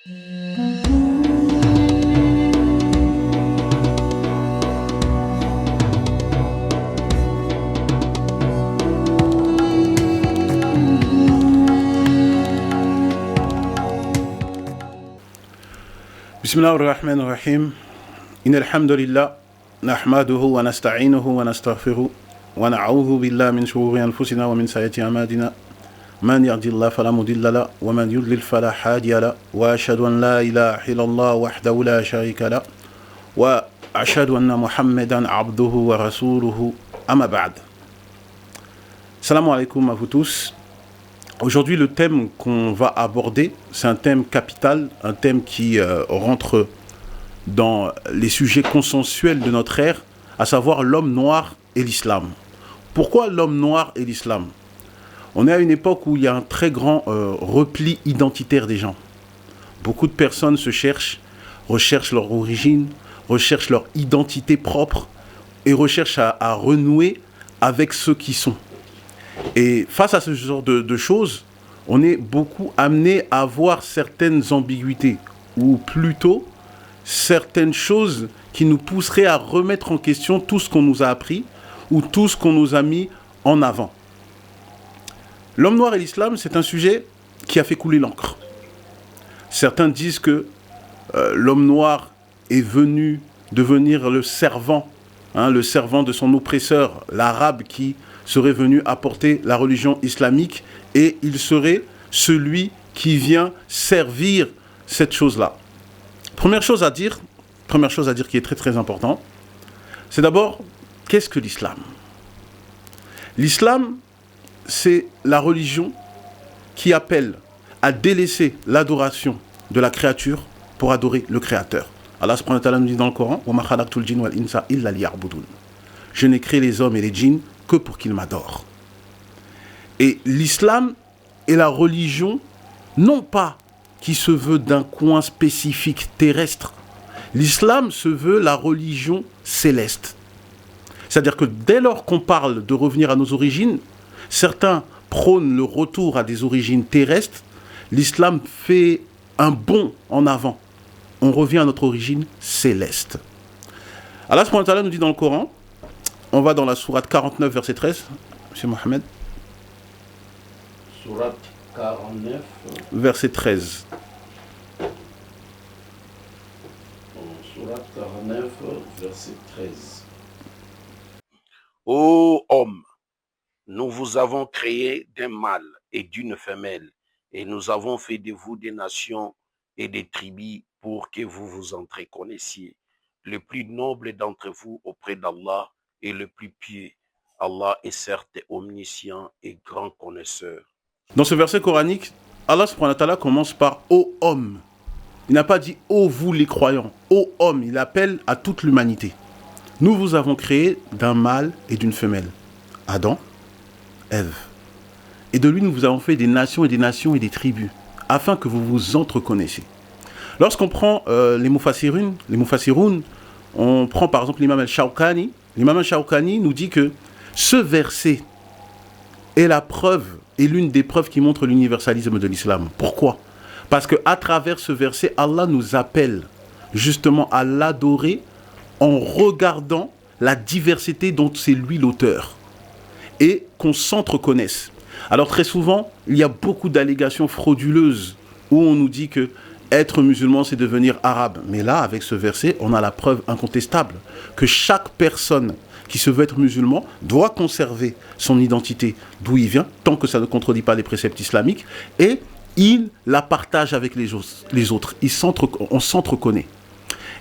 Bismillahir Rahmanir Rahim. Innal hamdalillah nahmaduhu wa nasta'inuhu wa nastaghfiruh wa na'udhu billahi min shururi anfusina wa min sayyiati a'malina. Man yahdihillahu fala mudilla lahu wa man yudlil fala hadiya lahu wa ashhadu an la ilaha illallah wahdahu la sharika lahu wa ashhadu anna Muhammadan 'abduhu wa rasuluhu amma ba'd. Salam alaykoum à vous tous. Aujourd'hui, le thème qu'on va aborder, c'est un thème capital, un thème qui rentre dans les sujets consensuels de notre ère, à savoir l'homme noir et l'islam. Pourquoi l'homme noir et l'islam ? On est à une époque où il y a un très grand repli identitaire des gens. Beaucoup de personnes se cherchent, recherchent leur origine, recherchent leur identité propre et recherchent à renouer avec ceux qui sont. Et face à ce genre de choses, on est beaucoup amené à voir certaines ambiguïtés, ou plutôt certaines choses qui nous pousseraient à remettre en question tout ce qu'on nous a appris, ou tout ce qu'on nous a mis en avant. L'homme noir et l'islam, c'est un sujet qui a fait couler l'encre. Certains disent que l'homme noir est venu devenir le servant de son oppresseur, l'arabe qui serait venu apporter la religion islamique et il serait celui qui vient servir cette chose-là. Première chose à dire qui est très très important, c'est d'abord, qu'est-ce que l'islam ? L'islam, c'est la religion qui appelle à délaisser l'adoration de la créature pour adorer le Créateur. Allah subhanahu wa ta'ala nous dit dans le Coran, « Wa ma khalaqtul jinna wal insa illa liya'budun » Je n'ai créé les hommes et les djinns que pour qu'ils m'adorent. Et l'islam est la religion, non pas qui se veut d'un coin spécifique terrestre. L'islam se veut la religion céleste. C'est-à-dire que dès lors qu'on parle de revenir à nos origines, certains prônent le retour à des origines terrestres, l'islam fait un bond en avant. On revient à notre origine céleste. Allah subhanahu wa ta'ala nous dit dans le Coran, on va dans la sourate 49, verset 13. Monsieur Mohamed. Sourate 49. Verset 13. Sourate 49, verset 13. Ô homme, nous vous avons créé d'un mâle et d'une femelle, et nous avons fait de vous des nations et des tribus pour que vous vous entreconnaissiez. Le plus noble d'entre vous auprès d'Allah et le plus pieux. Allah est certes omniscient et grand connaisseur. Dans ce verset coranique, Allah subhanahu wa ta'ala commence par « Ô homme ». Il n'a pas dit « Ô vous les croyants ». « Ô homme », il appelle à toute l'humanité. Nous vous avons créé d'un mâle et d'une femelle. Adam, Ève. Et de lui, nous vous avons fait des nations et des tribus, afin que vous vous entreconnaissiez. Lorsqu'on prend les Mufassiroun, on prend par exemple l'imam al-Shawkani. L'imam al-Shawkani nous dit que ce verset est l'une des preuves qui montre l'universalisme de l'islam. Pourquoi ? Parce qu'à travers ce verset, Allah nous appelle justement à l'adorer en regardant la diversité dont c'est lui l'auteur et qu'on s'entreconnaisse. Alors très souvent, il y a beaucoup d'allégations frauduleuses où on nous dit que être musulman, c'est devenir arabe. Mais là, avec ce verset, on a la preuve incontestable que chaque personne qui se veut être musulman doit conserver son identité d'où il vient, tant que ça ne contredit pas les préceptes islamiques, et il la partage avec les autres. On s'entreconnaît.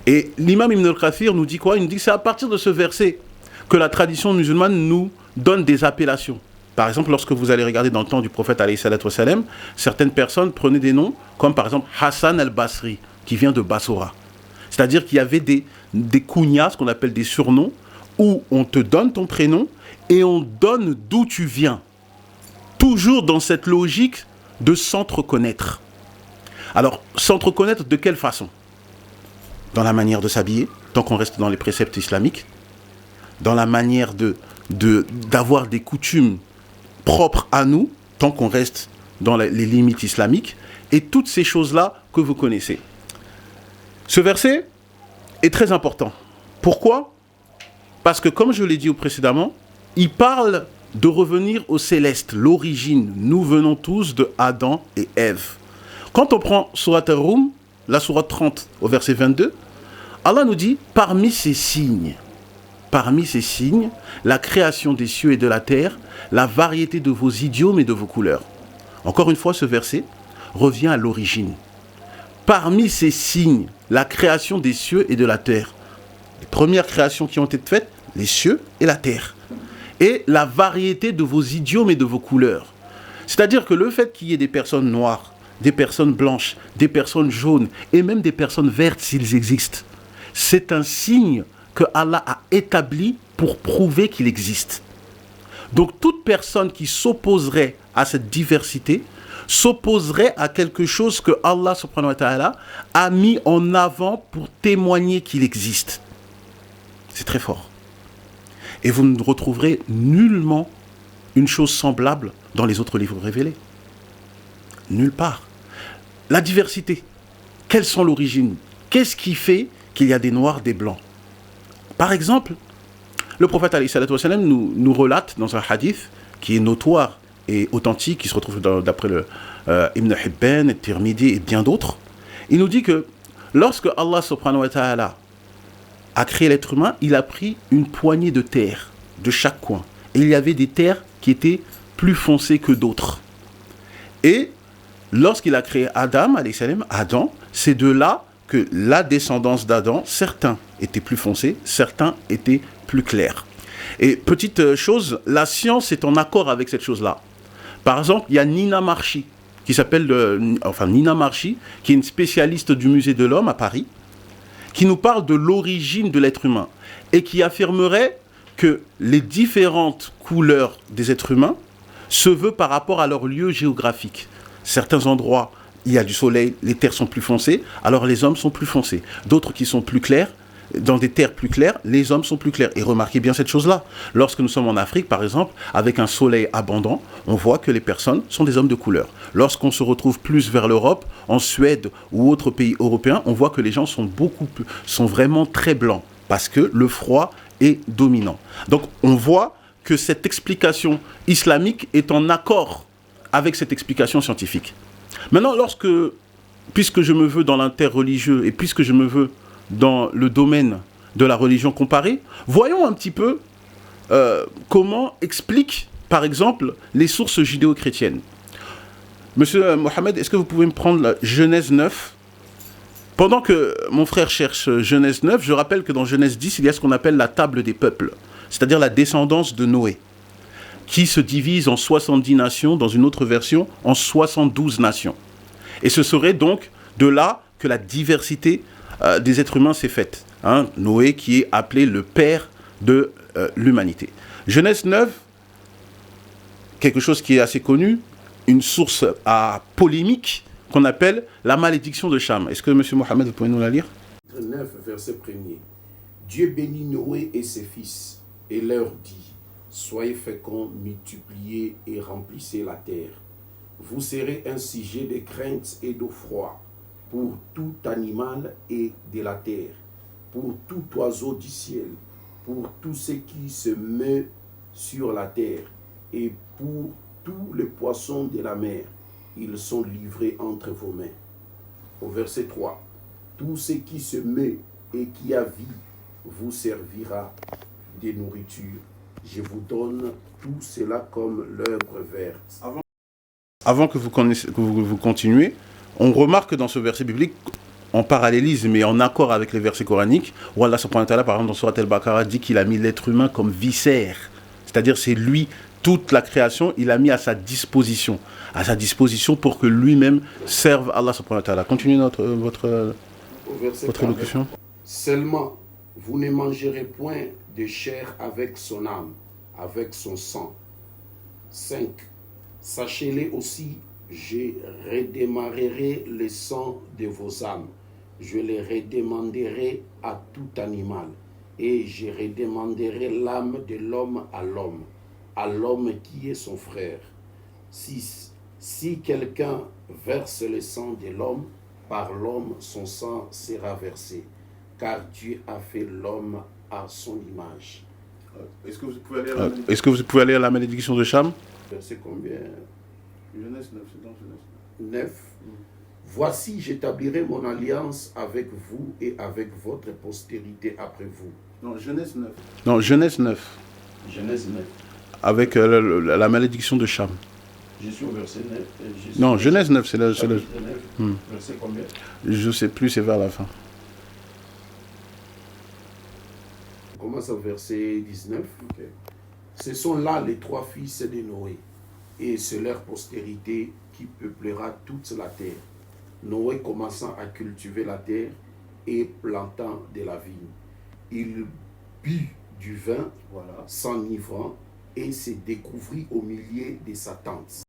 Et l'imam Ibn al-Kathir nous dit quoi ? Il nous dit que c'est à partir de ce verset que la tradition musulmane nous donne des appellations. Par exemple, lorsque vous allez regarder dans le temps du prophète alayhi salatu wassalam, certaines personnes prenaient des noms comme par exemple Hassan al-Basri, qui vient de Bassora. C'est-à-dire qu'il y avait des kunyas, ce qu'on appelle des surnoms, où on te donne ton prénom et on donne d'où tu viens. Toujours dans cette logique de s'entreconnaître. Alors, s'entreconnaître de quelle façon ? Dans la manière de s'habiller, tant qu'on reste dans les préceptes islamiques, dans la manière d'avoir des coutumes propres à nous, tant qu'on reste dans les limites islamiques, et toutes ces choses-là que vous connaissez. Ce verset est très important. Pourquoi ? Parce que comme je l'ai dit précédemment, il parle de revenir au céleste, l'origine. Nous venons tous de Adam et Ève. Quand on prend Surat Ar-Rum, la sourate 30 au verset 22, Allah nous dit, parmi ces signes, la création des cieux et de la terre, la variété de vos idiomes et de vos couleurs. Encore une fois, ce verset revient à l'origine. Parmi ces signes, la création des cieux et de la terre. Les premières créations qui ont été faites, les cieux et la terre. Et la variété de vos idiomes et de vos couleurs. C'est-à-dire que le fait qu'il y ait des personnes noires, des personnes blanches, des personnes jaunes et même des personnes vertes s'ils existent, c'est un signe que Allah a établi pour prouver qu'il existe. Donc toute personne qui s'opposerait à cette diversité s'opposerait à quelque chose que Allah subhanahu wa ta'ala a mis en avant pour témoigner qu'il existe. C'est très fort. Et vous ne retrouverez nullement une chose semblable dans les autres livres révélés. Nulle part. La diversité. Quelles sont l'origine ? Qu'est-ce qui fait qu'il y a des noirs, des blancs ? Par exemple, le prophète alayhi salatu wa sallam nous relate dans un hadith qui est notoire et authentique, qui se retrouve d'après le Ibn Hibban, et Tirmidhi et bien d'autres. Il nous dit que lorsque Allah subhanahu wa ta'ala a créé l'être humain, il a pris une poignée de terre de chaque coin. Et il y avait des terres qui étaient plus foncées que d'autres. Et lorsqu'il a créé Adam, alayhi salam, Adam, c'est de là que la descendance d'Adam, certains étaient plus foncés, certains étaient plus clairs. Et petite chose, la science est en accord avec cette chose-là. Par exemple, il y a Nina Marchi, qui est une spécialiste du musée de l'homme à Paris, qui nous parle de l'origine de l'être humain et qui affirmerait que les différentes couleurs des êtres humains se veulent par rapport à leur lieu géographique. Certains endroits, il y a du soleil, les terres sont plus foncées, alors les hommes sont plus foncés. D'autres qui sont plus clairs, dans des terres plus claires, les hommes sont plus clairs. Et remarquez bien cette chose-là. Lorsque nous sommes en Afrique, par exemple, avec un soleil abondant, on voit que les personnes sont des hommes de couleur. Lorsqu'on se retrouve plus vers l'Europe, en Suède ou autres pays européens, on voit que les gens sont vraiment très blancs parce que le froid est dominant. Donc on voit que cette explication islamique est en accord avec cette explication scientifique. Maintenant, puisque je me veux dans l'interreligieux et puisque je me veux dans le domaine de la religion comparée, voyons un petit peu comment expliquent, par exemple, les sources judéo-chrétiennes. Monsieur Mohamed, est-ce que vous pouvez me prendre la Genèse 9 ? Pendant que mon frère cherche Genèse 9, je rappelle que dans Genèse 10, il y a ce qu'on appelle la table des peuples, c'est-à-dire la descendance de Noé, qui se divise en 70 nations, dans une autre version, en 72 nations. Et ce serait donc de là que la diversité des êtres humains s'est faite. Noé qui est appelé le père de l'humanité. Genèse 9, quelque chose qui est assez connu, une source à polémique qu'on appelle la malédiction de Cham. Est-ce que M. Mohamed, vous pouvez nous la lire ? 9, verset 1er. Dieu bénit Noé et ses fils et leur dit: soyez féconds, multipliez et remplissez la terre. Vous serez un sujet de crainte et de froid pour tout animal et de la terre, pour tout oiseau du ciel, pour tout ce qui se meut sur la terre, et pour tous les poissons de la mer. Ils sont livrés entre vos mains. Au verset 3. Tout ce qui se meut et qui a vie vous servira de nourriture. Je vous donne tout cela comme l'herbe verte. Avant que vous continuez, on remarque dans ce verset biblique, en parallélisme mais en accord avec les versets coraniques, où Allah subhanahu wa ta'ala, par exemple dans Surat Al-Baqarah, dit qu'il a mis l'être humain comme viscère. C'est-à-dire c'est lui, toute la création, il a mis à sa disposition pour que lui-même serve Allah subhanahu wa ta'ala. Continuez votre élocution. Seulement, vous ne mangerez point de chair avec son âme, avec son sang. 5. Sachez-le aussi, je redémarrerai le sang de vos âmes. Je les redemanderai à tout animal. Et je redemanderai l'âme de l'homme à l'homme qui est son frère. 6. Si quelqu'un verse le sang de l'homme, par l'homme son sang sera versé, car Dieu a fait l'homme à son image. Est-ce que vous pouvez aller à la malédiction de Cham? Verset combien? Genèse 9, c'est dans Genèse 9. Voici, j'établirai mon alliance avec vous et avec votre postérité après vous. Non, Genèse 9. Non, Genèse 9. Genèse 9. Avec la malédiction de Cham. Je suis au verset 9. Non, Genèse 9, c'est le... Verset combien? Je ne sais plus, c'est vers la fin. On commence au verset 19. Okay. Ce sont là les 3 fils de Noé, et c'est leur postérité qui peuplera toute la terre. Noé commençant à cultiver la terre et plantant de la vigne. Il but du vin, s'enivrant, et se découvrit au milieu de sa tente.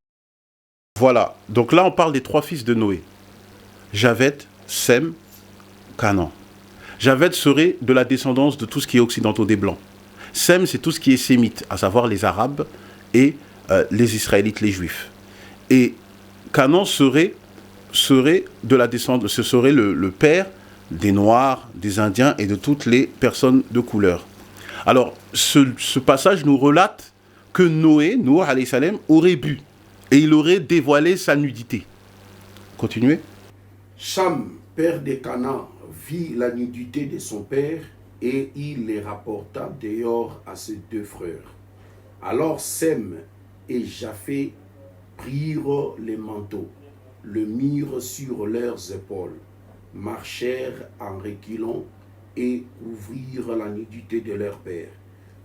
Voilà, donc là on parle des 3 fils de Noé. Javeth, Sem, Canaan. Javeth serait de la descendance de tout ce qui est occidentaux des Blancs. Sem, c'est tout ce qui est sémite, à savoir les Arabes et les Israélites, les Juifs. Et Canaan serait de la descendance, ce serait le père des Noirs, des Indiens et de toutes les personnes de couleur. Alors, ce passage nous relate que Noé, Noé alayhi salam, aurait bu et il aurait dévoilé sa nudité. Continuez. Cham, père de Canaan, vit la nudité de son père et il les rapporta dehors à ses 2 frères. Alors Sem et Japheth prirent les manteaux, le mirent sur leurs épaules, marchèrent en reculant et couvrirent la nudité de leur père.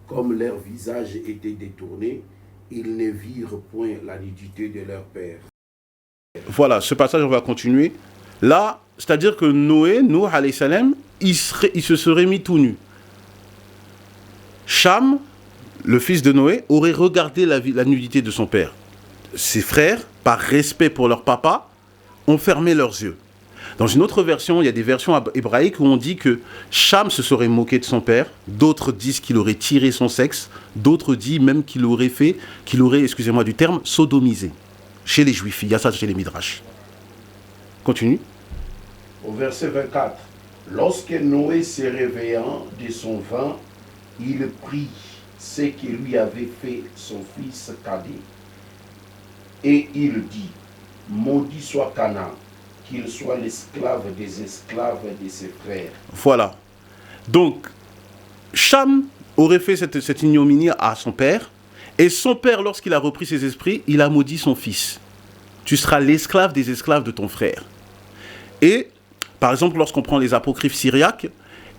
Comme leur visage était détourné, ils ne virent point la nudité de leur père. Voilà, ce passage, on va continuer. Là, c'est-à-dire que Noé alayhi salam, il se serait mis tout nu. Cham, le fils de Noé, aurait regardé la nudité de son père. Ses frères, par respect pour leur papa, ont fermé leurs yeux. Dans une autre version, il y a des versions hébraïques où on dit que Cham se serait moqué de son père. D'autres disent qu'il aurait tiré son sexe. D'autres disent même qu'il aurait, excusez-moi du terme, sodomisé. Chez les Juifs, il y a ça chez les Midrash. Continue. Au verset 24. Lorsque Noé se réveillant de son vin, il prit ce que lui avait fait son fils cadet. Et il dit, maudit soit Canaan, qu'il soit l'esclave des esclaves de ses frères. Voilà. Donc, Cham aurait fait cette ignominie à son père, et son père, lorsqu'il a repris ses esprits, il a maudit son fils. Tu seras l'esclave des esclaves de ton frère. Et, par exemple, lorsqu'on prend les apocryphes syriaques,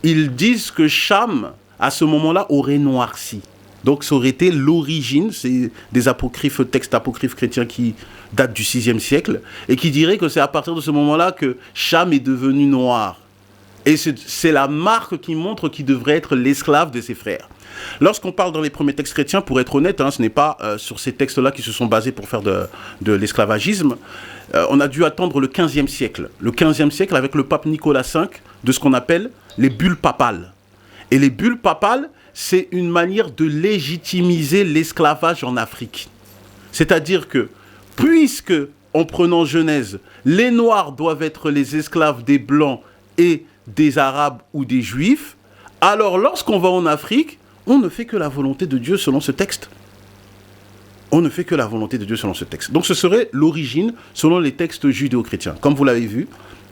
ils disent que Cham, à ce moment-là, aurait noirci. Donc, ça aurait été l'origine, c'est des apocryphes, textes apocryphes chrétiens qui datent du 6e siècle, et qui diraient que c'est à partir de ce moment-là que Cham est devenu noir. Et c'est la marque qui montre qu'il devrait être l'esclave de ses frères. Lorsqu'on parle dans les premiers textes chrétiens, pour être honnête, ce n'est pas sur ces textes-là qui se sont basés pour faire de l'esclavagisme. On a dû attendre le 15e siècle. Le 15e siècle avec le pape Nicolas V, de ce qu'on appelle les bulles papales. Et les bulles papales, c'est une manière de légitimiser l'esclavage en Afrique. C'est-à-dire que, puisque, en prenant Genèse, les Noirs doivent être les esclaves des Blancs et des Arabes ou des Juifs, alors lorsqu'on va en Afrique, on ne fait que la volonté de Dieu selon ce texte. On ne fait que la volonté de Dieu selon ce texte. Donc ce serait l'origine selon les textes judéo-chrétiens. Comme vous l'avez vu,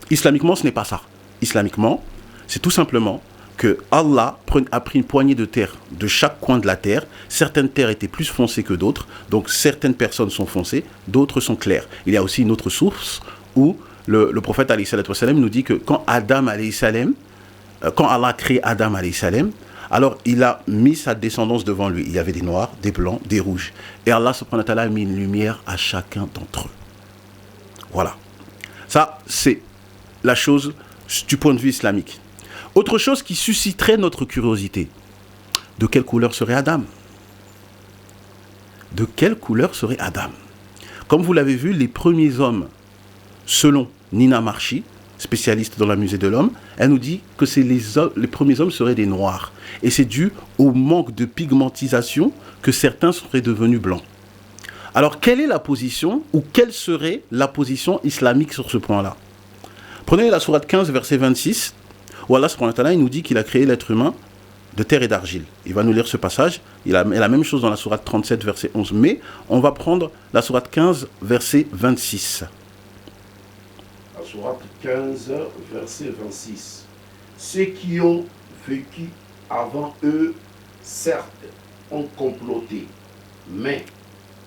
islamiquement, ce n'est pas ça. Islamiquement, c'est tout simplement que Allah a pris une poignée de terre de chaque coin de la terre. Certaines terres étaient plus foncées que d'autres, donc certaines personnes sont foncées, d'autres sont claires. Il y a aussi une autre source où le prophète alayhi salatu wassalam nous dit que quand Adam alayhi salam, quand Allah a créé Adam alayhi salam, alors il a mis sa descendance devant lui. Il y avait des noirs, des blancs, des rouges. Et Allah subhanahu wa ta'ala a mis une lumière à chacun d'entre eux. Voilà. Ça, c'est la chose du point de vue islamique. Autre chose qui susciterait notre curiosité. De quelle couleur serait Adam? De quelle couleur serait Adam? Comme vous l'avez vu, les premiers hommes, selon Nina Marchi, spécialiste dans la musée de l'homme, elle nous dit que les premiers hommes seraient des noirs. Et c'est dû au manque de pigmentisation que certains seraient devenus blancs. Alors, quelle est la position, ou quelle serait la position islamique sur ce point-là? Prenez la sourate 15, verset 26, où Allah subhanahu wa ta'ala, il nous dit qu'il a créé l'être humain de terre et d'argile. Il va nous lire ce passage. Il a la même chose dans la sourate 37, verset 11. Mais on va prendre la sourate 15, verset 26. La sourate 15, verset 26. Ceux qui ont vécu avant eux, certes, ont comploté, mais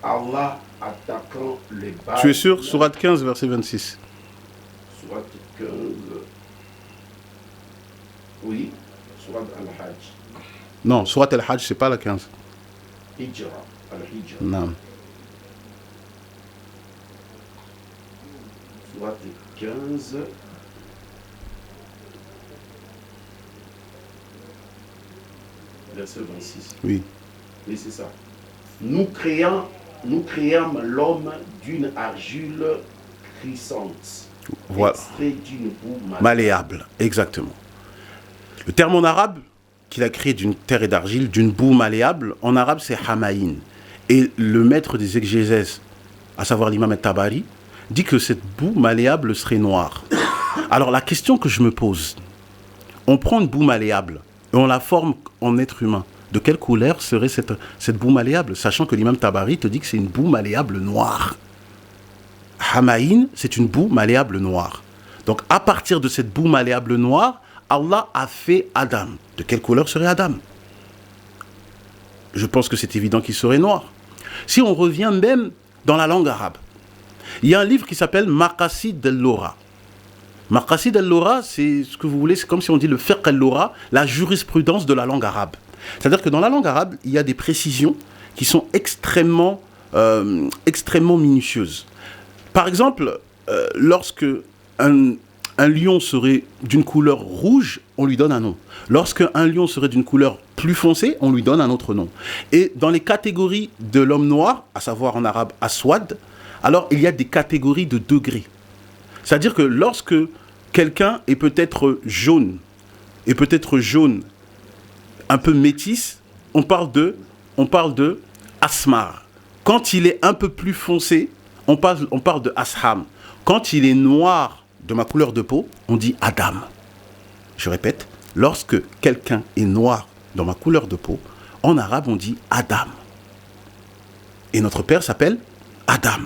Allah attaquant les balles. Tu es sûr? Sourate 15, verset 26. Sourate 15. Oui, sourate Al-Hajj. Non, sourate Al-Hajj, c'est pas la 15. Hijra, Al-Hijra. Non. Sourate 15. Verset 26. Oui. Oui, c'est ça. Nous créâmes l'homme d'une argile crissante, Voilà. extrait d'une boue Malléable, exactement. Le terme en arabe qu'il a créé d'une terre et d'argile, d'une boue malléable, en arabe c'est hamaïn. Et le maître des exégèses, à savoir l'imam al-Tabari, dit que cette boue malléable serait noire. Alors la question que je me pose, on prend une boue malléable et on la forme en être humain. De quelle couleur serait cette boue malléable, sachant que l'imam Tabari te dit que c'est une boue malléable noire. Hamaïn, c'est une boue malléable noire. Donc à partir de cette boue malléable noire, Allah a fait Adam. De quelle couleur serait Adam? Je pense que c'est évident qu'il serait noir. Si on revient même dans la langue arabe, il y a un livre qui s'appelle Maqasid al-Lugha. Maqasid al-Lugha, c'est ce que vous voulez, c'est comme si on dit le fiqh al-Lugha, la jurisprudence de la langue arabe. C'est-à-dire que dans la langue arabe, il y a des précisions qui sont extrêmement minutieuses. Par exemple, lorsque un lion serait d'une couleur rouge, on lui donne un nom. Lorsque un lion serait d'une couleur plus foncée, on lui donne un autre nom. Et dans les catégories de l'homme noir, à savoir en arabe aswad, alors il y a des catégories de degrés. C'est-à-dire que lorsque quelqu'un est peut-être jaune un peu métis, on parle de asmar. Quand il est un peu plus foncé, on parle de asham. Quand il est noir de ma couleur de peau, on dit Adam. Je répète, lorsque quelqu'un est noir dans ma couleur de peau, en arabe on dit Adam. Et notre père s'appelle Adam.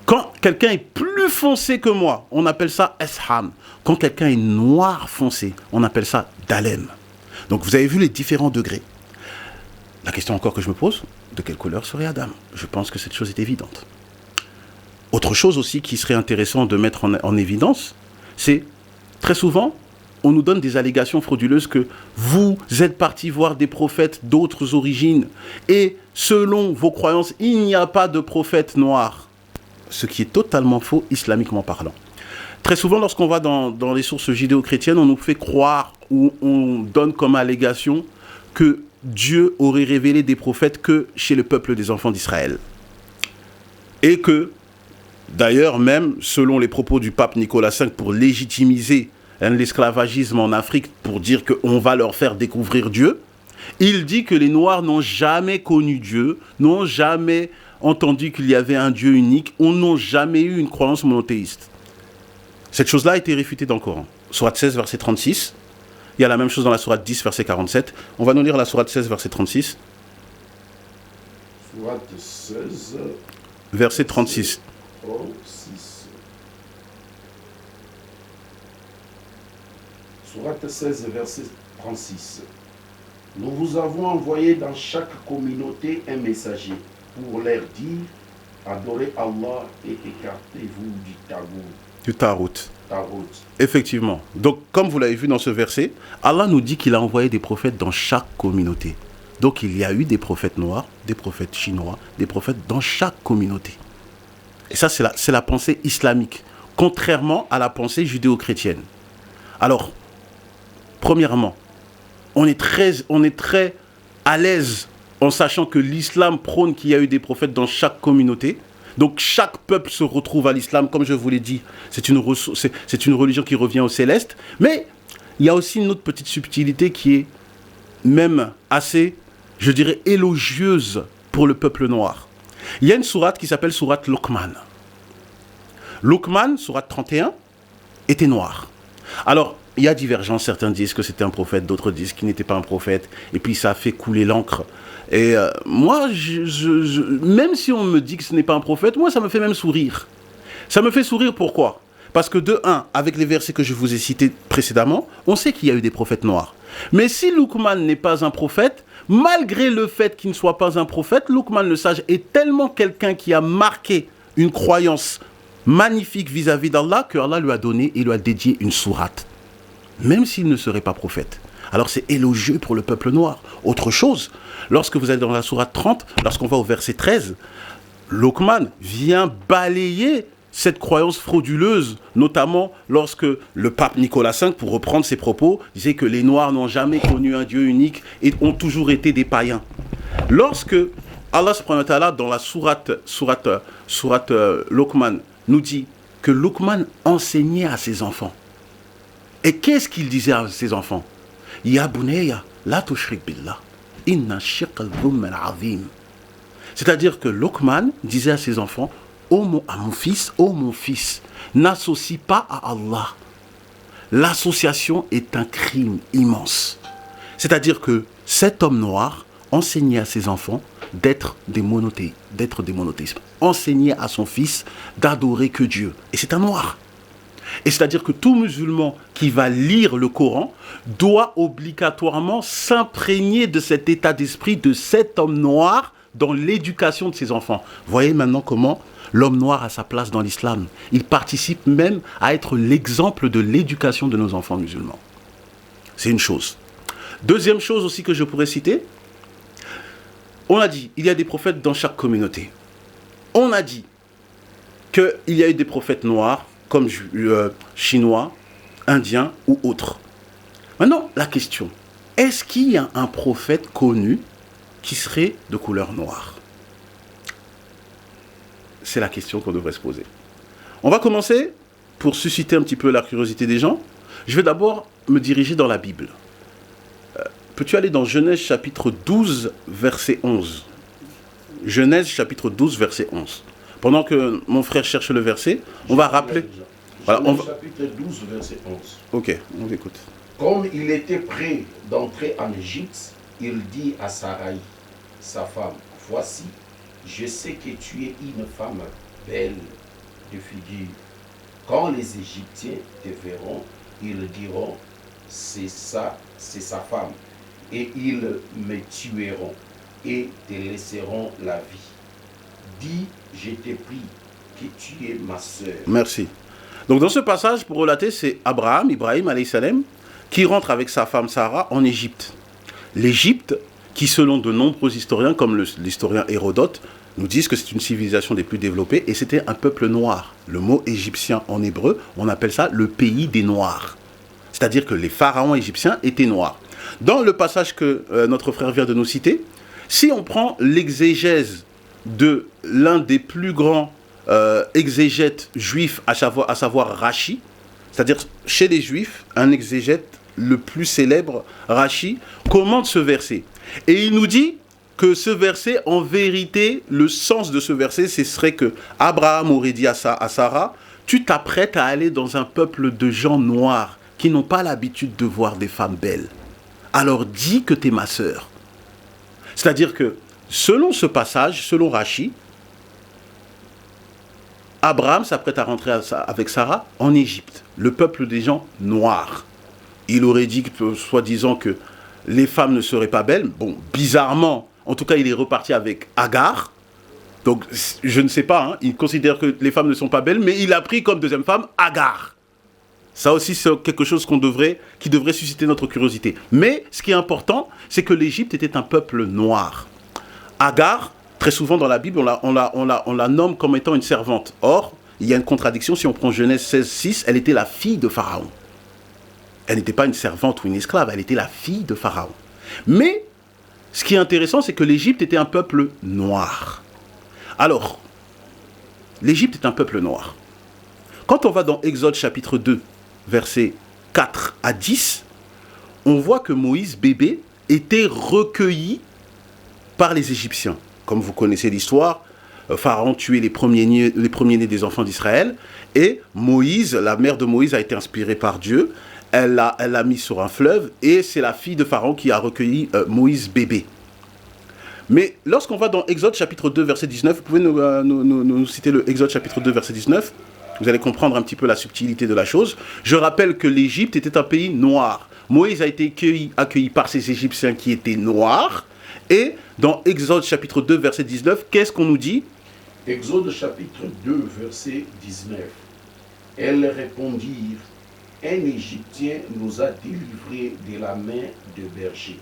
Quand quelqu'un est plus foncé que moi, on appelle ça Asham. Quand quelqu'un est noir foncé, on appelle ça Dalem. Donc vous avez vu les différents degrés. La question encore que je me pose, de quelle couleur serait Adam? Je pense que cette chose est évidente. Autre chose aussi qui serait intéressant de mettre en évidence, c'est très souvent, on nous donne des allégations frauduleuses que vous êtes partis voir des prophètes d'autres origines et selon vos croyances, il n'y a pas de prophète noir. Ce qui est totalement faux, islamiquement parlant. Très souvent, lorsqu'on va dans les sources judéo-chrétiennes, on nous fait croire ou on donne comme allégation que Dieu aurait révélé des prophètes que chez le peuple des enfants d'Israël. Et que, d'ailleurs, même selon les propos du pape Nicolas V pour légitimiser l'esclavagisme en Afrique, pour dire qu'on va leur faire découvrir Dieu, il dit que les Noirs n'ont jamais connu Dieu, n'ont jamais entendu qu'il y avait un Dieu unique, ou n'ont jamais eu une croyance monothéiste. Cette chose-là a été réfutée dans le Coran. Sourate 16, verset 36. Il y a la même chose dans la sourate 10, verset 47. On va nous lire la sourate 16, verset 36. Sourate 16, verset 36. 36. Sourate 16, verset 36. Nous vous avons envoyé dans chaque communauté un messager pour leur dire adorez Allah et écartez-vous du tagout. Du Tarout. Effectivement. Donc, comme vous l'avez vu dans ce verset, Allah nous dit qu'il a envoyé des prophètes dans chaque communauté. Donc, il y a eu des prophètes noirs, des prophètes chinois, des prophètes dans chaque communauté. Et ça, c'est la pensée islamique, contrairement à la pensée judéo-chrétienne. Alors, premièrement, on est très à l'aise en sachant que l'islam prône qu'il y a eu des prophètes dans chaque communauté. Donc chaque peuple se retrouve à l'islam, comme je vous l'ai dit, c'est une religion qui revient au céleste. Mais il y a aussi une autre petite subtilité qui est même assez, je dirais, élogieuse pour le peuple noir. Il y a une sourate qui s'appelle sourate Luqman. Luqman, sourate 31, était noir. Alors, il y a divergence, certains disent que c'était un prophète, d'autres disent qu'il n'était pas un prophète, et puis ça a fait couler l'encre. Et moi, même si on me dit que ce n'est pas un prophète, moi ça me fait même sourire. Ça me fait sourire pourquoi ? Parce que de un, avec les versets que je vous ai cités précédemment, on sait qu'il y a eu des prophètes noirs. Mais si Luqman n'est pas un prophète, malgré le fait qu'il ne soit pas un prophète, Luqman le sage est tellement quelqu'un qui a marqué une croyance magnifique vis-à-vis d'Allah que Allah lui a donné et lui a dédié une sourate. Même s'il ne serait pas prophète. Alors c'est élogieux pour le peuple noir. Autre chose, lorsque vous allez dans la sourate 30, lorsqu'on va au verset 13, Luqman vient balayer cette croyance frauduleuse, notamment lorsque le pape Nicolas V, pour reprendre ses propos, disait que les Noirs n'ont jamais connu un Dieu unique et ont toujours été des païens. Lorsque Allah subhanahu wa ta'ala, dans la sourate Luqman, nous dit que Luqman enseignait à ses enfants. Et qu'est-ce qu'il disait à ses enfants ? Ya bunayya, la tushrik billah, inna shirka al-dhulm al-azim. C'est-à-dire que Luqman disait à ses enfants, à mon fils, n'associe pas à Allah. L'association est un crime immense. C'est-à-dire que cet homme noir enseignait à ses enfants d'être des monothéismes. Enseignait à son fils d'adorer que Dieu. Et c'est un noir. Et c'est-à-dire que tout musulman qui va lire le Coran doit obligatoirement s'imprégner de cet état d'esprit de cet homme noir dans l'éducation de ses enfants. Voyez maintenant comment l'homme noir a sa place dans l'islam. Il participe même à être l'exemple de l'éducation de nos enfants musulmans. C'est une chose. Deuxième chose aussi que je pourrais citer, on a dit, il y a des prophètes dans chaque communauté. On a dit qu'il y a eu des prophètes noirs, comme chinois, indiens ou autres. Maintenant, la question, est-ce qu'il y a un prophète connu qui serait de couleur noire ? C'est la question qu'on devrait se poser. On va commencer, pour susciter un petit peu la curiosité des gens, je vais d'abord me diriger dans la Bible. Peux-tu aller dans Genèse chapitre 12, verset 11 ? Genèse chapitre 12, verset 11. Pendant que mon frère cherche le verset, on va rappeler... Voilà, chapitre 12, verset 11. Ok, on écoute. Comme il était prêt d'entrer en Égypte, il dit à Sarai, sa femme, voici, je sais que tu es une femme belle de figure. Quand les Égyptiens te verront, ils diront, c'est sa femme. Et ils me tueront et te laisseront la vie. Dis, je te prie, que tu es ma sœur. Merci. Donc dans ce passage, pour relater, c'est Ibrahim, alayhi salam, qui rentre avec sa femme Sarah en Égypte. L'Égypte, qui selon de nombreux historiens, comme l'historien Hérodote, nous disent que c'est une civilisation des plus développées et c'était un peuple noir. Le mot égyptien en hébreu, on appelle ça le pays des Noirs. C'est-à-dire que les pharaons égyptiens étaient noirs. Dans le passage que notre frère vient de nous citer, si on prend l'exégèse de l'un des plus grands exégètes juifs, à savoir Rachi, c'est-à-dire chez les juifs, un exégète le plus célèbre, Rachi, commente ce verset. Et il nous dit que ce verset, en vérité, le sens de ce verset, ce serait que Abraham aurait dit à Sarah, tu t'apprêtes à aller dans un peuple de gens noirs qui n'ont pas l'habitude de voir des femmes belles. Alors dis que tu es ma sœur. C'est-à-dire que, selon ce passage, selon Rachi, Abraham s'apprête à rentrer avec Sarah en Égypte, le peuple des gens noirs. Il aurait dit, soi-disant, que les femmes ne seraient pas belles. Bon, bizarrement, en tout cas, il est reparti avec Agar. Donc, je ne sais pas, hein, il considère que les femmes ne sont pas belles, mais il a pris comme deuxième femme Agar. Ça aussi, c'est quelque chose qui devrait susciter notre curiosité. Mais, ce qui est important, c'est que l'Égypte était un peuple noir. Agar, très souvent dans la Bible, on la nomme comme étant une servante. Or, il y a une contradiction. Si on prend Genèse 16, 6, elle était la fille de Pharaon. Elle n'était pas une servante ou une esclave, elle était la fille de Pharaon. Mais, ce qui est intéressant, c'est que l'Égypte était un peuple noir. Alors, l'Égypte est un peuple noir. Quand on va dans Exode chapitre 2, versets 4 à 10, on voit que Moïse, bébé, était recueilli par les Égyptiens. Comme vous connaissez l'histoire, Pharaon tuait les premiers-nés des enfants d'Israël. Et Moïse, la mère de Moïse a été inspirée par Dieu. Elle l'a mis sur un fleuve et c'est la fille de Pharaon qui a recueilli Moïse bébé. Mais lorsqu'on va dans Exode chapitre 2 verset 19, vous pouvez nous citer le Exode chapitre 2 verset 19, vous allez comprendre un petit peu la subtilité de la chose. Je rappelle que l'Égypte était un pays noir. Moïse a été accueilli par ces Égyptiens qui étaient noirs. Et dans Exode chapitre 2 verset 19, qu'est-ce qu'on nous dit? Exode chapitre 2 verset 19. Elles répondirent, un Égyptien nous a délivrés de la main de berger,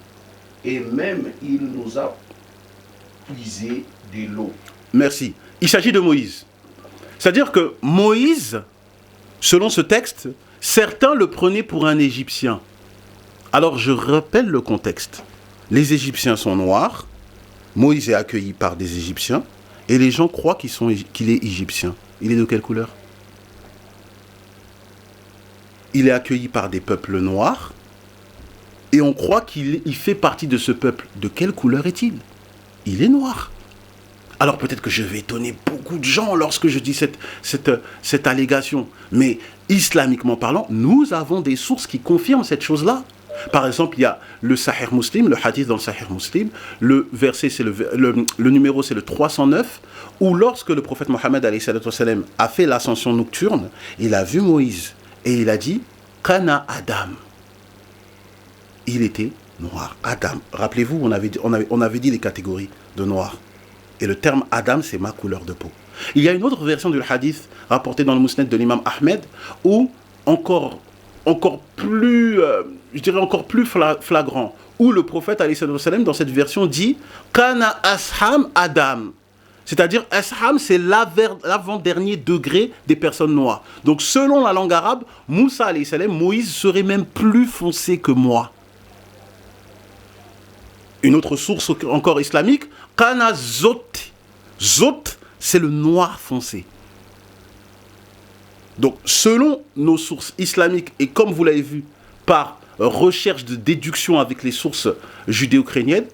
et même il nous a puisé de l'eau. Merci. Il s'agit de Moïse. C'est-à-dire que Moïse, selon ce texte, certains le prenaient pour un Égyptien. Alors je rappelle le contexte. Les Égyptiens sont noirs, Moïse est accueilli par des Égyptiens, et les gens croient qu'il est égyptien. Il est de quelle couleur? Il est accueilli par des peuples noirs, et on croit qu'il fait partie de ce peuple. De quelle couleur est-il? Il est noir. Alors peut-être que je vais étonner beaucoup de gens lorsque je dis cette allégation, mais islamiquement parlant, nous avons des sources qui confirment cette chose-là. Par exemple, il y a le Sahih Muslim, le hadith dans le Sahih Muslim, le verset, c'est le numéro, c'est le 309, où lorsque le prophète Mohammed a fait l'ascension nocturne, il a vu Moïse et il a dit « Kana Adam ». Il était noir. Adam. Rappelez-vous, on avait dit les catégories de noir. Et le terme Adam, c'est ma couleur de peau. Il y a une autre version du hadith rapportée dans le Mousnad de l'imam Ahmed, où encore plus flagrant, où le prophète dans cette version dit Kana Asham Adam. C'est-à-dire, Asham, c'est l'avant-dernier degré des personnes noires. Donc, selon la langue arabe, Moussa, Moïse serait même plus foncé que moi. Une autre source encore islamique, Kana Zot. Zot, c'est le noir foncé. Donc, selon nos sources islamiques, et comme vous l'avez vu, par recherche de déduction avec les sources judéo-chrétiennes,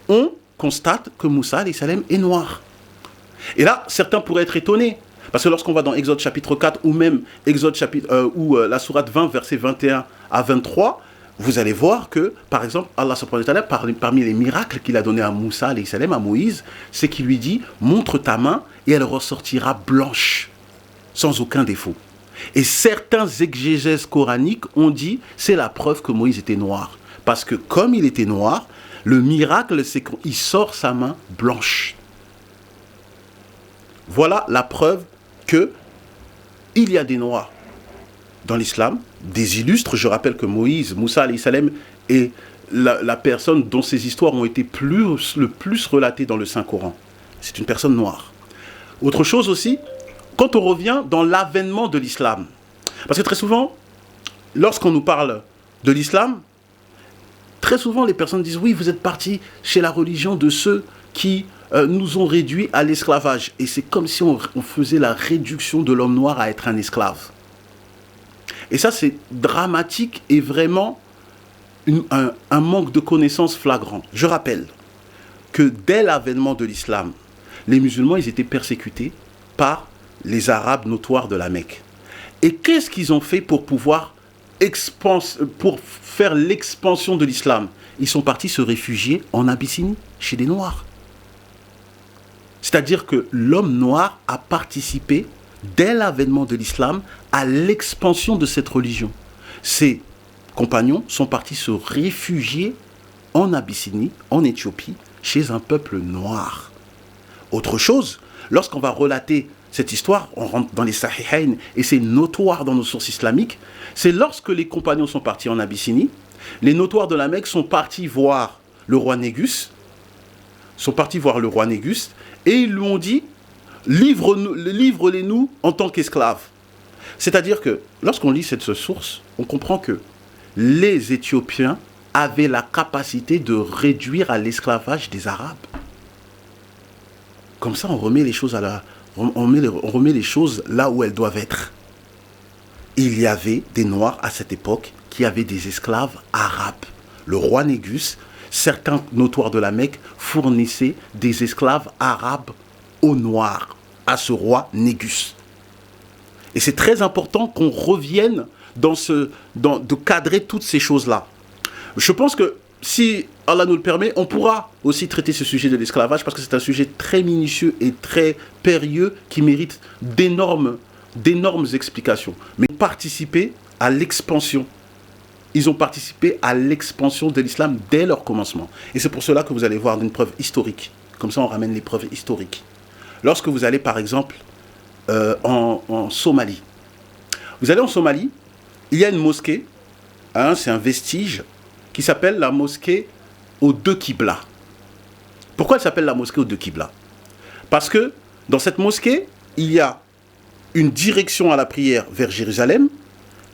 on constate que Moussa est noir. Et là, certains pourraient être étonnés, parce que lorsqu'on va dans Exode chapitre 4, ou même Exode chapitre, ou la sourate 20, versets 21 à 23, vous allez voir que, par exemple, Allah subhanahu wa ta'ala, parmi les miracles qu'il a donné à Moussa, à Moïse, c'est qu'il lui dit « Montre ta main et elle ressortira blanche, sans aucun défaut ». Et certains exégèses coraniques ont dit « C'est la preuve que Moïse était noir ». Parce que comme il était noir, le miracle, c'est qu'il sort sa main blanche. Voilà la preuve qu'il y a des noirs dans l'islam, des illustres. Je rappelle que Moussa est la personne dont ces histoires ont été le plus relatées dans le Saint-Coran. C'est une personne noire. Autre chose aussi, quand on revient dans l'avènement de l'islam, parce que très souvent, lorsqu'on nous parle de l'islam, très souvent les personnes disent « Oui, vous êtes partis chez la religion de ceux qui nous ont réduits à l'esclavage. » Et c'est comme si on faisait la réduction de l'homme noir à être un esclave. Et ça, c'est dramatique et vraiment un manque de connaissances flagrant. Je rappelle que dès l'avènement de l'islam, les musulmans, ils étaient persécutés par les Arabes notoires de la Mecque. Et qu'est-ce qu'ils ont fait pour faire l'expansion de l'islam? Ils sont partis se réfugier en Abyssinie, chez des Noirs. C'est-à-dire que l'homme noir a participé, dès l'avènement de l'islam, à l'expansion de cette religion. Ses compagnons sont partis se réfugier en Abyssinie, en Éthiopie, chez un peuple noir. Autre chose, lorsqu'on va relater cette histoire, on rentre dans les Sahihain, et c'est notoire dans nos sources islamiques, c'est lorsque les compagnons sont partis en Abyssinie, les notoires de la Mecque sont partis voir le roi Négus, et ils lui ont dit « Livre-les-nous en tant qu'esclaves ». C'est-à-dire que, lorsqu'on lit cette source, on comprend que les Éthiopiens avaient la capacité de réduire à l'esclavage des Arabes. Comme ça, on remet les choses on remet les choses là où elles doivent être. Il y avait des Noirs à cette époque qui avaient des esclaves arabes. Le roi Négus, certains notoires de la Mecque fournissaient des esclaves arabes aux Noirs, à ce roi Négus. Et c'est très important qu'on revienne de cadrer toutes ces choses-là. Je pense que si Allah nous le permet, on pourra aussi traiter ce sujet de l'esclavage parce que c'est un sujet très minutieux et très périlleux qui mérite d'énormes explications. Mais participer à l'expansion. Ils ont participé à l'expansion de l'islam dès leur commencement. Et c'est pour cela que vous allez voir une preuve historique. Comme ça, on ramène les preuves historiques. Lorsque vous allez, par exemple, en Somalie. Vous allez en Somalie, il y a une mosquée, c'est un vestige, qui s'appelle la mosquée aux deux Qibla. Pourquoi elle s'appelle la mosquée aux deux Qibla? Parce que dans cette mosquée, il y a une direction à la prière vers Jérusalem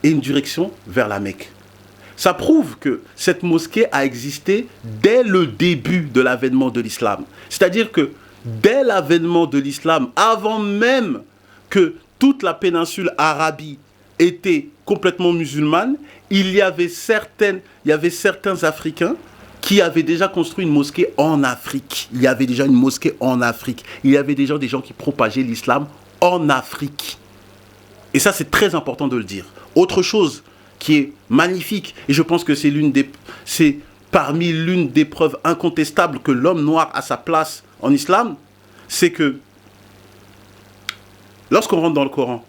et une direction vers la Mecque. Ça prouve que cette mosquée a existé dès le début de l'avènement de l'islam. C'est-à-dire que dès l'avènement de l'islam, avant même que toute la péninsule Arabie était complètement musulmane, il y avait certains Africains qui avaient déjà construit une mosquée en Afrique. Il y avait déjà une mosquée en Afrique. Il y avait déjà des gens qui propageaient l'islam en Afrique. Et ça, c'est très important de le dire. Autre chose qui est magnifique, et je pense que c'est parmi l'une des preuves incontestables que l'homme noir a sa place en islam, c'est que lorsqu'on rentre dans le Coran,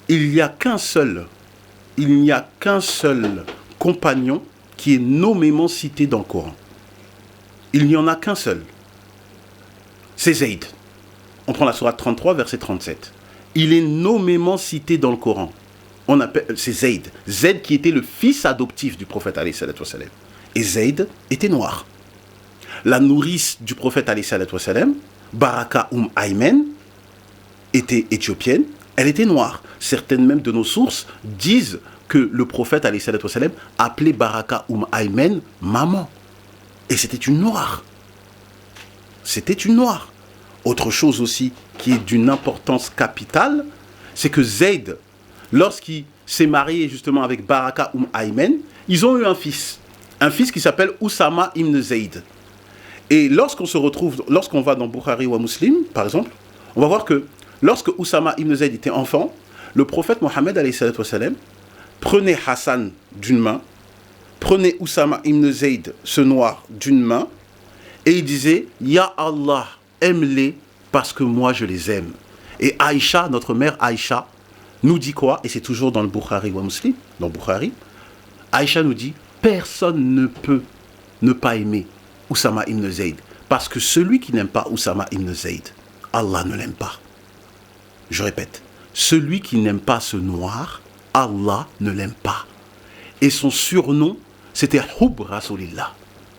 il n'y a qu'un seul compagnon qui est nommément cité dans le Coran. Il n'y en a qu'un seul. C'est Zayd. On prend la sourate 33, verset 37. Il est nommément cité dans le Coran. C'est Zayd. Zayd qui était le fils adoptif du prophète alayhi salatu wassalam. Et Zayd était noir. La nourrice du prophète alayhi salatu wassalam, Baraka Aymen, était éthiopienne. Elle était noire. Certaines même de nos sources disent que le prophète alayhi salatu wassalam appelait Baraka Aymen maman. Et c'était une noire. C'était une noire. Autre chose aussi qui est d'une importance capitale, c'est que Zayd, lorsqu'il s'est marié justement avec Baraka Aymen, ils ont eu un fils qui s'appelle Oussama ibn Zayd. Et lorsqu'on va dans Bukhari ou Muslim, par exemple, on va voir que lorsque Oussama ibn Zayd était enfant, le prophète Mohammed alayhi salatu wassalam prenait Hassan d'une main, prenait Oussama ibn Zayd, ce noir, d'une main, et il disait « Ya Allah, aime-les parce que moi je les aime ». Et Aïcha, notre mère Aïcha, nous dit quoi? Et c'est toujours dans le Bukhari ou Muslim, dans Bukhari. Aïcha nous dit « Personne ne peut ne pas aimer Oussama ibn Zayd, parce que celui qui n'aime pas Oussama ibn Zayd, Allah ne l'aime pas. » Je répète, celui qui n'aime pas ce noir, Allah ne l'aime pas. Et son surnom, c'était Hub Rasulillah,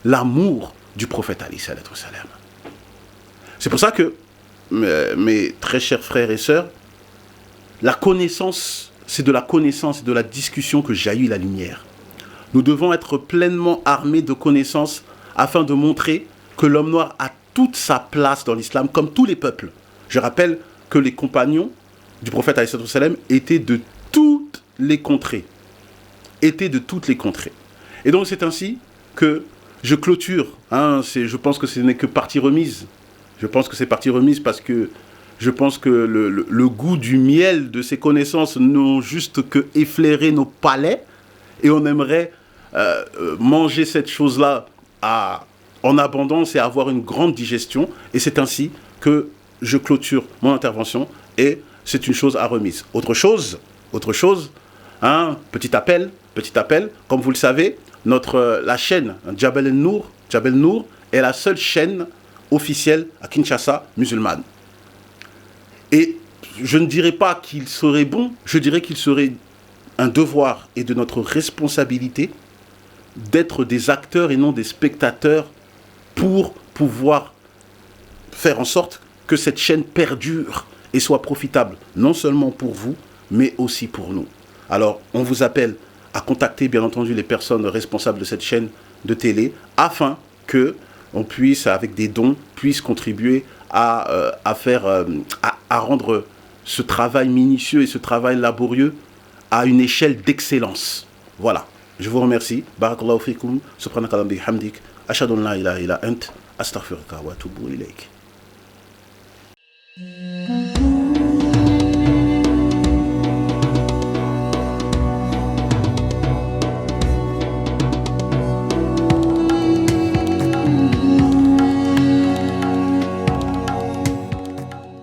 l'amour du prophète alayhi salatu wassalam. C'est pour ça que, mes très chers frères et sœurs, la connaissance, c'est de la connaissance et de la discussion que jaillit la lumière. Nous devons être pleinement armés de connaissances afin de montrer que l'homme noir a toute sa place dans l'islam, comme tous les peuples. Je rappelle que les compagnons du prophète alayhi salatu wassalam étaient de toutes les contrées. Et donc c'est ainsi que je clôture. Je pense que ce n'est que partie remise. Je pense que c'est partie remise parce que je pense que le goût du miel de ces connaissances n'ont juste que effleuré nos palais. Et on aimerait manger cette chose-là en abondance et avoir une grande digestion. Et c'est ainsi que je clôture mon intervention. Et c'est une chose à remise. Autre chose, petit appel, comme vous le savez, la chaîne Jabal Nour est la seule chaîne officielle à Kinshasa musulmane. Et je ne dirais pas qu'il serait bon, je dirais qu'il serait un devoir et de notre responsabilité d'être des acteurs et non des spectateurs pour pouvoir faire en sorte que cette chaîne perdure et soit profitable, non seulement pour vous, mais aussi pour nous. Alors, on vous appelle à contacter, bien entendu, les personnes responsables de cette chaîne de télé, afin que on puisse, avec des dons, contribuer à rendre ce travail minutieux et ce travail laborieux à une échelle d'excellence. Voilà. Je vous remercie. Barakallahu fikum. Subhanaka Allahumma bihamdik. Ashhadu an la ilaha illa ant. Astaghfiruka wa atubu ilayk.